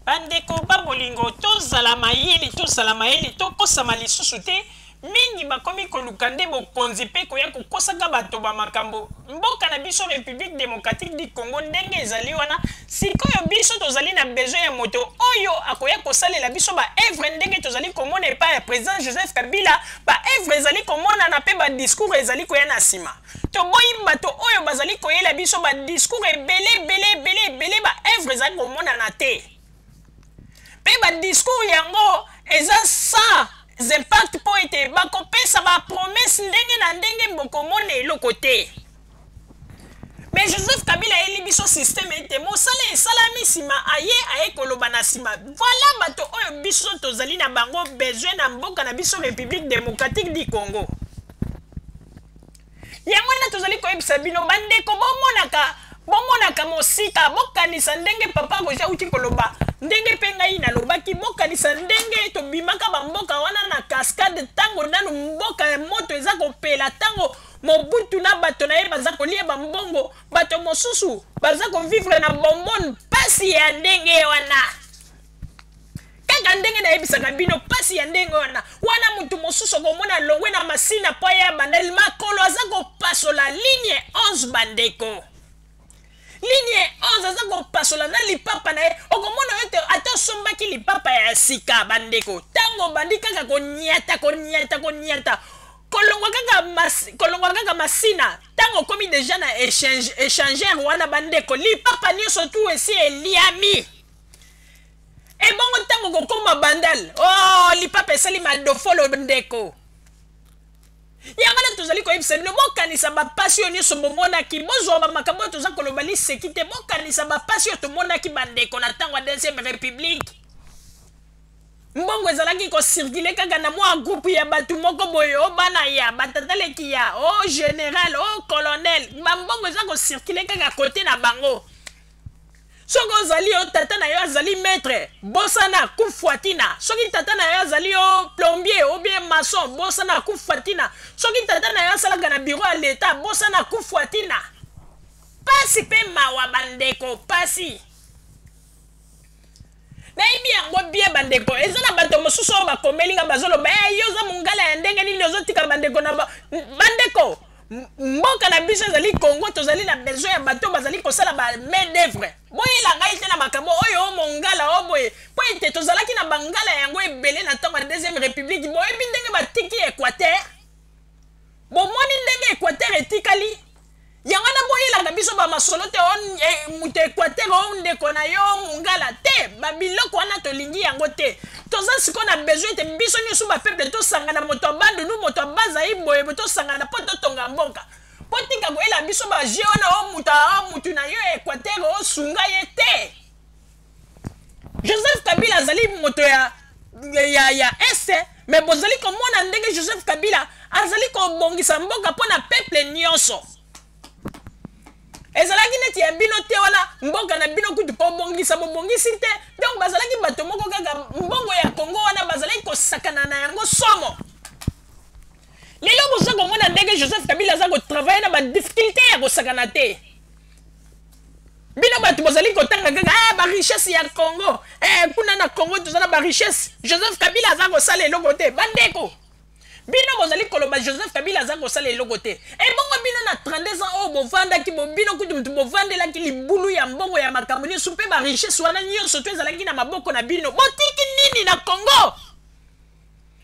Bandeko babolingo tozala mayele tokosama lisusu te mingi bakomi koluka nde bokonzi mpe koya kokosaka bato bamakambo mboka na biso République démocratique du Congo ndenge ezali wana sikoyo biso tozali na besoin ya moto oyo akoya kosalela biso ba œuvre ndenge tozali komona epai ya président Joseph Kabila ba œuvre ezali komona na pe ba discours ezali koya na nsima toboyi bato oyo bazali koyela biso ba discours ebele ba œuvre ezali komona na te pe ba discours yango eza sans impact po ete bakopesa ba promesse ndenge na ndenge bokomona eloko te mais Joseph Kabila eli biso système ete mosala esalami nsima aye koloba na nsima voilà bato oyo biso tozali na bango besoin na mboka na biso République démocratique du Congo yango na tozali koyebisa bino bandeko bomonaka mosika bokanisa ndenge papa Roger uti koloba ndenge pe ngai nalobaki bokanisa ndenge tobimaka bamboka wana na cascade tango nanu mboka ya moto eza kopela tango Mobutu na bato na ye baza kolia bambongo bato mosusu baza kovivre na bonbon pasi ya ndenge wana kaka ndenge nayebisaka bino pasi ya ndenge wana mutu mosusu komona longwe na masina po ya bandeli makolo aza kopasola ligne 11 bandeko ligne 11 aza kopasola na lipapa na ye okomona ete ata osombaki lipapa ya sika bandeko tango bandi kaka konyata kolongwa kaka masina tango komi deja na échangeur wana bandeko lipapa nyonso tu esi eliami ebongo tango kokoma bandal lipapa esali madofolo ndeko yango na tozali koyebisa bino bokanisa bapasi oyo nyonso bomonaki bozwa bamakambo oyo toza koloba liseki te bokanisa bapasi oyo tomonaki bandeko na ntango ya 2e république mbongo ezalaki kocircule kaka na mwa groupe ya bato moko boye o bana ya batataleki ya o général o colonel bambongo eza kocircule kaka kote na bango soki ozali o tata na yo azali maître bosana kufuatina soki tata na yo azali o plombier ou bien maçon bosana kufuatina soki tata na yo asalaka na bureau ya l'état bosana kufuatina pasi mpe mawa bandeko pasi nayebi yango bie bandeko eza na bato mosusu oyo bakomelinga bazoloba yo oza mongala ya ndenge nini ozotika bandeko na bandeko mboka na biso ezali Congo tozali na besoin ya bato bazali kosala ba main d'œuvre boyela ngai te na makambo oyo mongala o boye po ete tozalaki na bangala yango ebele na ntango ya 2e république boyebi ndenge batiki Équateur bomoni ndenge Équateur etikali yango na boyelaka biso bamasolo te mutu Équateur o ndeko na yo mongala te babiloko wana tolingi yango te toza siko na besoin te biso nyonso bapeuple tosangana moto abandu nu moto abazai boye tosangana mpo totonga mboka mpo tika koyela biso baje wana mutu na yo Équateur osunga ye te Joseph Kabila azali moto ya este mais bozali komona ndenge Joseph Kabila azali kobongisa mboka mpo na peuple nyonso ezalaki neti ya bino te wana mboka na bino kutu po bobongisi te donc bazalaki bato moko kaka mbongo ya Congo wana bazalaki kosakana na yango somo lelo boza komona ndenge Joseph Kabila aza kotravaille na badifficulté ya kosakana te bino bato bozali kotanga kaka barichesse ya Congo kuna na Congo toza na barichesse Joseph Kabila aza kosala eloko te bandeko bino bozali koloba Joseph Kabila aza kosala eloko te ebongo bino na 32 ans oyo bovandaki bino kutu mutu bovandelaki libulu ya mbongo ya makambo nyonso mpe barichesse wana nyonso to ezalaki na maboko na bino botiki nini na Congo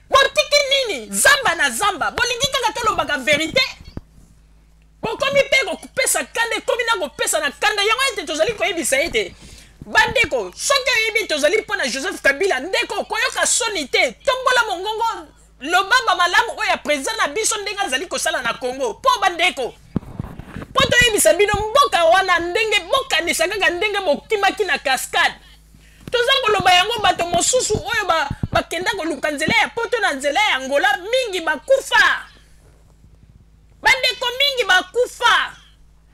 botiki nini zamba na zamba bolingi kaka tolobaka verité bokomi mpe kopesa kanda ekomi na kopesa na kanda yango ete tozali koyebisa ete bandeko soki oyebi tozali mpo na Joseph Kabila ndeko koyoka soni te tombola mongongo lobamba malamu oyo ya président na biso ndenge azali kosala na Congo po bandeko po toyebisa bino mboka wana ndenge bokanisa kaka ndenge bokimaki na cascade toza koloba yango bato mosusu oyo bakenda koluka nzela ya poto na nzela ya Angola mingi bakufa bandeko mingi bakufa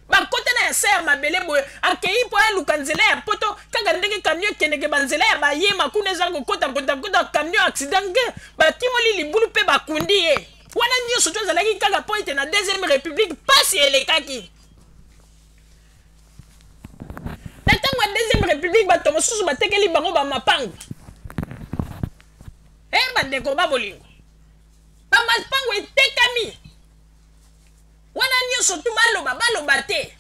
bakota na ya se ya mabele boye akei po aluka nzela ya poto kaka ndenge camion ekendeke banzela ya bayema kuna eza kokota camion accident nge batimoli libulu mpe bakundi ye wana nyonso to ezalaki kaka po ete na 2e république pasi elekaki na ntango la deuxième république bato mosusu batekeli bango bamapangu bandeko babolingo bamapangu etekami wana nyonso tu baloba te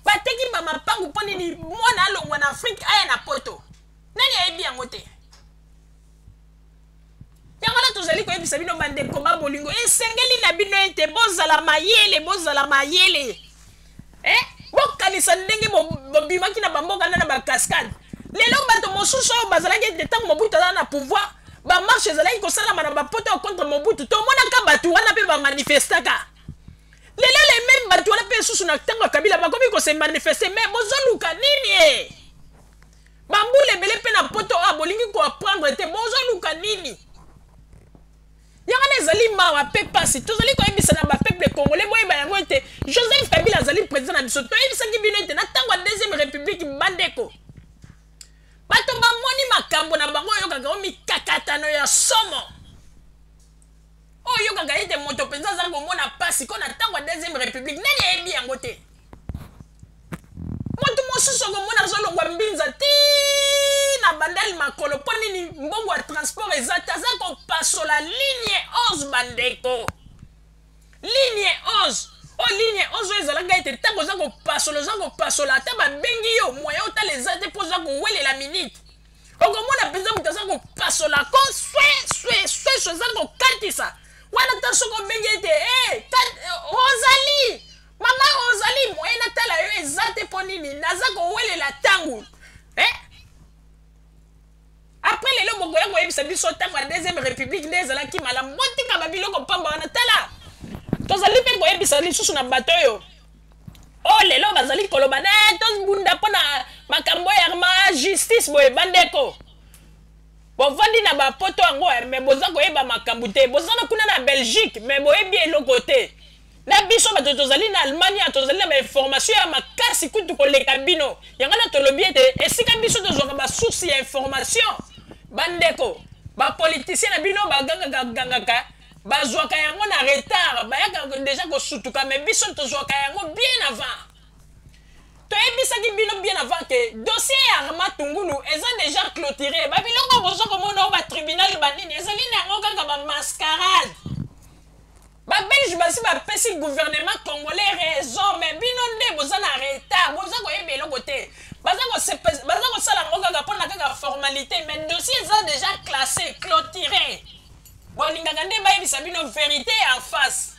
bateki bamapangu mpo nini mwana alongwa na afrique aya na poto nani ayebi yango te yango na tozali koyebisa bino bandeko babolingo esengeli na bino ete bozala mayele bokanisa ndenge bobimaki na bamboka na bakaskade lelo bato mosusu oyo bazalaki ete ntango mobutu azala na pouvoir bamarshe ezalaki kosalama na bapoto contre mobutu tomonaka bato wana mpe bamanifestaka lelo lememe bato wana mpe susu na ntango ya kabila bakomi kose manifeste me bozoluka nini bambula ebele mpe na poto oyo bolingi koaprendre te bozoluka nini yango na ezali mawa mpe pasi tozali koyebisa na bapeuple congolais boyeba yango ete Joseph Kabila azali président na biso toyebisaki bino ete na ntango ya deuxième république bandeko bato bamoni makambo na bango oyokaka o mikakatano ya somo oyokaka ete moto mpenza azali komona pasi ko na ntango ya deuxième république nani ayebi yango te moto mosusu okomona azolongwa mbinza ti na bandali makolo mpo nini mbongo ya transport eza te aza kopasola ligne 11 bandeko ligne 11 ligne 11 oyo ezalaka ete ntango oza kopasola ata babengi yo moya otala eza te mpo oza kowelela minute okomona mpenza moto aza kopasola ko sweswe eza kokatisa wana ta soki obengi ete ozali mama ozali moye natala yo eza te mpo nini naza kowelela ntango après lelo bokoya koyebisa biso ntango ya deuxième république nde ezalaki malamu botika babiloko pamba wana tala tozali mpe koyebisa lisusu na bato oyo lelo bazali koloba tobunda mpo na makambo ya justice boye bandeko bovandi na bapoto yango me boza koyeba makambo te bozana kuna na Belgique me boyebi eloko te na biso bato tozali na Allemagne tozali na bainformation ya makasi kutu koleka bino yango na tolobi ete esika biso tozwaka basource ya information bandeko bapoliticien na bino bagangaka bazwaka yango na retard bayaka deja kosutuka me biso tozwaka yango bien avant toyebisaki bino bien avant ke dossier ya Arma Tungulu eza déjà clôturé babiloko bozo komona o batribunal banini ezali na yango kaka bamascarade babelge basi bapesi gouvernement congolais raison me bino nde boza na retard boza koyeba eloko te baza kosala yango kaka mpona kaka formalité mais dossier eza déjà classé clôturé bolingaka nde bayebisa bino vérité en face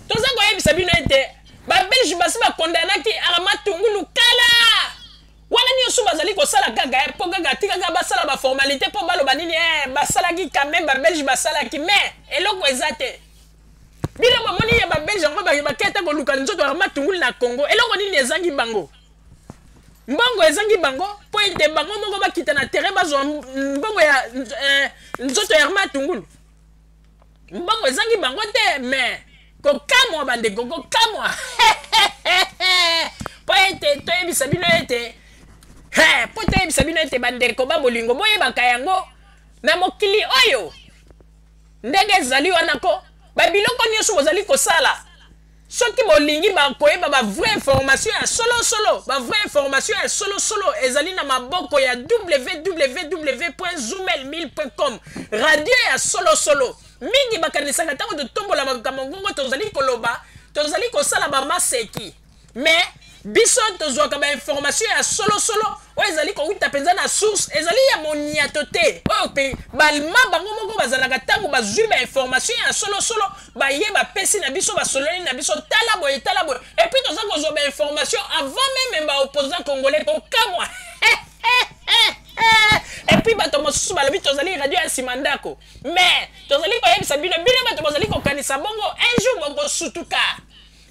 toza koyebisa bino ete babelge basi bakondanaki Arma Tungulu kala wana nyonso bazali kosala kaka mpo kaka tikaka basala baformalité mpo baloba nini basalaki quand même babelge basalaki mais eloko eza te bino bomoni ya babelge yango baketa koluka nzoto Arma Tungulu na Congo eloko nini ezangi bango mbongo ezangi bango mpo ete bango moko bakita na terrain bazwa mbongo ya nzoto ya Arma Tungulu mbongo ezangi bango te mais kokamwa bandeko kokamwa po ete toyebisa bino ete po toyebisa bino ete bandeko babolingo boyebaka yango na mokili oyo ndenge ezali wana ko babiloko nyonso bozali kosala soki bolingi bakoyeba bavrai information ya solosolo bavrai information ya solosolo ezali na maboko ya www.zoomel1000.com radio ya solosolo mingi bakanisaka ntango totombola makambo ngongo tozali koloba tozali kosala bamaseki mais biso tozwaka bainformation ya solosolo oyo ezali kowuta mpenza na source ezali ya moniato te oyo mpe balma bango moko bazalaka ntango bazwi bainformation ya solosolo baye bapesi na biso basololi na biso tala boye epuis toza kozwa bainformation avant meme baopposant congolais kokamwa epuis bato mosusu balobi tozali radio ya nsima ndako mais tozali koyebisa bino bato bozali kokanisa bongo un jour bokosutuka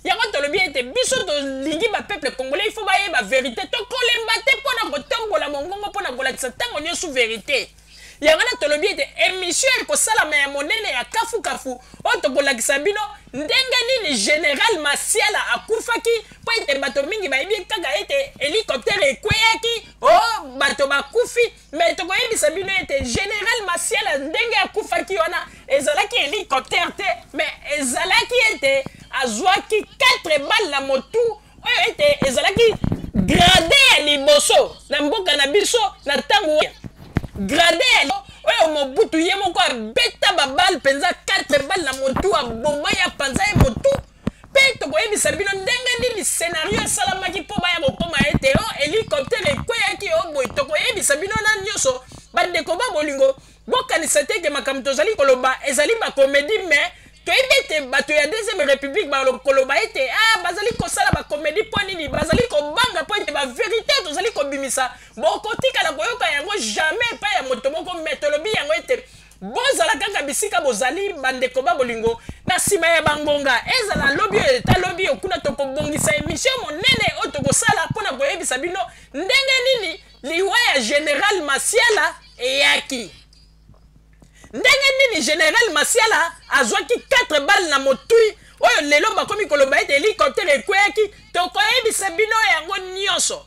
yango tolobi ete biso tolingi bapeuple congolais il faut bayeba vérité tokolemba te mpona kotambola mongongo mpona kolakisa ntango nyonso vérité yango na tolobi ete émission ekosalama ya monene ya kafukafu oyo tokolakisa bino ndenge nini général Masiala akufaki mpo ete bato mingi bayebi kaka ete hélicoptère ekweyaki bato bakufi mais tokoyebisa bino ete général Masiala ndenge akufaki wana ezalaki hélicoptère te mais ezalaki ete azwaki 4 balles na motu oyo ete ezalaki grade ya liboso na mboka na biso na tango grade ya oyo Mobutu ye moko abeta babal penza 4 balles na motu aboma ya panza ye motu pe tokoyebisa bino ndenge nini scenario esalamaki mpo baya kokoma ete hélicoptère ekweyaki boye tokoyebisa bino na nyonso bandeko ba bolingo bokanisa te ke makambo tozali koloba ezali bacomédie mais toyebi ete bato ya deuxième république bakoloba ete bazali kosala bacomédie mpo nini bazali kobanga mpo ete bavérité tozali kobimisa bokotikala koyoka yango jamais epai ya moto moko me tolobi yango ete bozala kaka bisika bozali bandeko ba bolingo na nsima ya bangonga ezala lobi oyo eta lobi okuna tokobongisa émission monene oyo tokosala mpona koyebisa bino ndenge nini liwa ya général Masiala eyaki ndenge nini général Masiala azwaki 4 balles na motui oyo lelo bakomi koloba ete hélicoptère ekweyaki tokoyebisa bino yango nyonso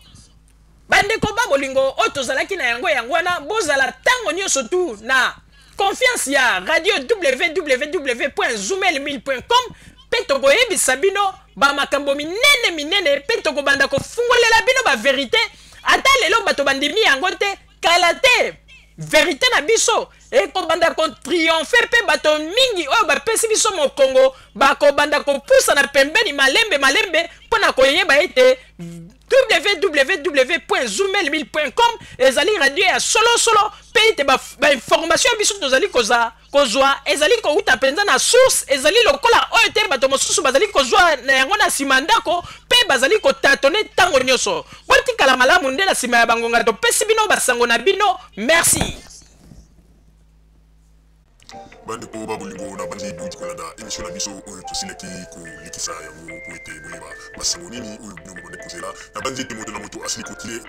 bandeko ba bolingo oyo tozalaki na yango wana bozala ntango nyonso tu na confiance ya radio www.zoomel1000.com pe tokoyebisa bino bamakambo minene pe tokobanda kofungolela bino bavérité ata lelo bato bandimi yango te kala te vérité na biso ekobanda kotriomphe pe bato mingi oyo bapesi biso mokongo bakobanda kopusa na pembeni malembe mpona koyeba ete www.zoomel1000.com ezali radio ya solo pe ete bainformation biso tozali kozwa ezali kouta mpenza na source ezali lokola oyo te bato mosusu bazali kozwa na yango na nsima ndako pe bazali kotatone ntango nyonso botikala malamu nde na nsima ya bangonga topesi bino basango na bino merci. bandeko ba bolingo na bandi duti kolanda émission na biso oyo tosileki kolikisa yango po ete boyeba basango nini oyo bino bande kozela na bandi ete moto na moto asili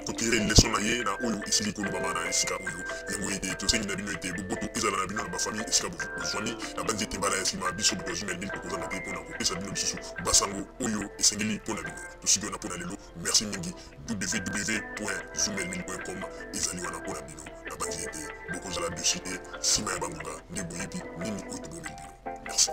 kotire leson na ye na oyo esili kolobama na esika oyo yango ete tosengi na bino ete boboto ezala na bino na bafamille esika bozwami na bandi ete mbala ya nsima biso boto Zoomel 1000 tokozanga te mpona kopesa bino lisusu basango oyo esengeli mpona bino tosiki wana mpona lelo merci mingi www.zoomel1000.com ezali wana mpona bino na bandi ete bokozala dessus te nsima ya bangonga nde boyebi nini oyo tobomeli bino merci.